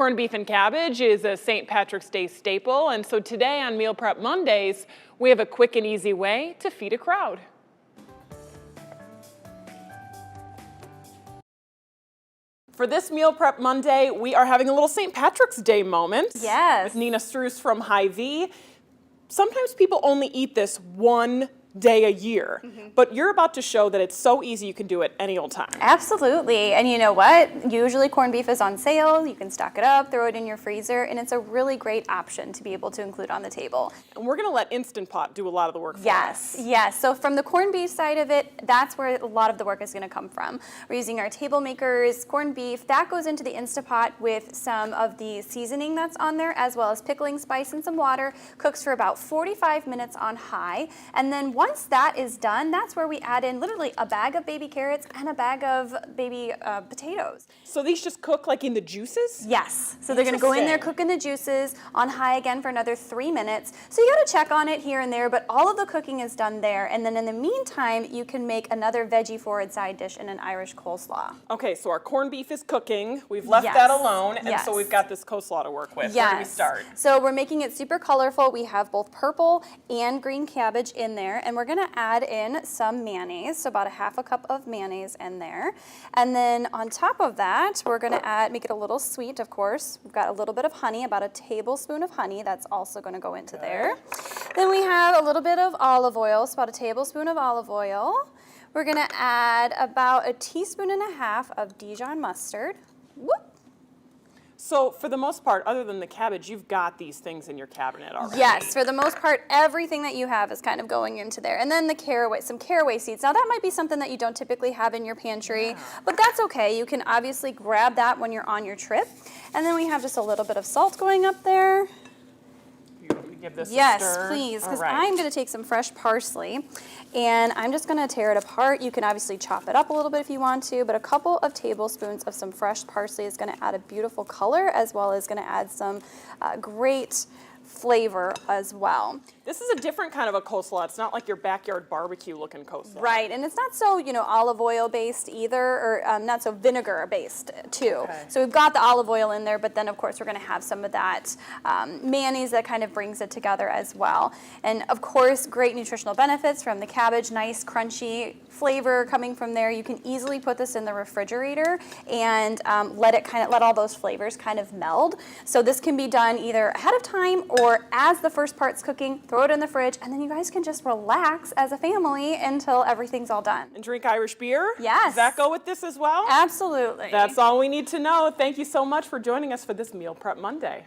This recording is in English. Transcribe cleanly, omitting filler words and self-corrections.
Corned beef and cabbage is a St. Patrick's Day staple, and so today on Meal Prep Mondays, we have a quick and easy way to feed a crowd. For this Meal Prep Monday, we are having a little St. Patrick's Day moment. Yes. With Nina Struess from Hy-Vee. Sometimes people only eat this one day a year, but you're about to show that it's so easy you can do it any old time. Absolutely, and you know what? Usually corned beef is on sale. You can stock it up, throw it in your freezer, and it's a really great option to be able to include on the table. And we're gonna let Instant Pot do a lot of the work for us. Yes. So from the corned beef side of it, that's where a lot of the work is gonna come from. We're using our table makers, corned beef, that goes into the Instant Pot with some of the seasoning that's on there, as well as pickling spice and some water, cooks for about 45 minutes on high, and then once that is done, that's where we add in literally a bag of baby carrots and a bag of baby potatoes. So these just cook like in the juices? Yes. So they're going to go in there, cooking the juices on high again for another 3 minutes. So you got to check on it here and there, but all of the cooking is done there. And then in the meantime, you can make another veggie forward side dish in an Irish coleslaw. Okay, so our corned beef is cooking. We've left that alone, and so we've got this coleslaw to work with. Where do we start? So we're making it super colorful. We have both purple and green cabbage in there, and we're going to add in some mayonnaise, so about a half a cup of mayonnaise in there. And then on top of that, we're going to make it a little sweet, of course. We've got a little bit of honey, about a tablespoon of honey. That's also going to go into there. Then we have a little bit of olive oil, so about a tablespoon of olive oil. We're going to add about a teaspoon and a half of Dijon mustard. Whoop. So for the most part, other than the cabbage, you've got these things in your cabinet already. Yes, for the most part, everything that you have is kind of going into there. And then the caraway, some caraway seeds. Now that might be something that you don't typically have in your pantry, but that's okay. You can obviously grab that when you're on your trip. And then we have just a little bit of salt going up there. Give this a yes, stir. please, because I'm going to take some fresh parsley and I'm just going to tear it apart. You can obviously chop it up a little bit if you want to, but a couple of tablespoons of some fresh parsley is going to add a beautiful color, as well as going to add some great flavor as well. This is a different kind of a coleslaw. It's not like your backyard barbecue looking coleslaw. Right, and it's not so, olive oil based either, or not so vinegar based too. Okay. So we've got the olive oil in there, but then of course we're gonna have some of that mayonnaise that kind of brings it together as well. And of course, great nutritional benefits from the cabbage, nice crunchy flavor coming from there. You can easily put this in the refrigerator and let all those flavors kind of meld. So this can be done either ahead of time or as the first part's cooking, throw it in the fridge, and then you guys can just relax as a family until everything's all done. And drink Irish beer? Yes. Does that go with this as well? Absolutely. That's all we need to know. Thank you so much for joining us for this Meal Prep Monday.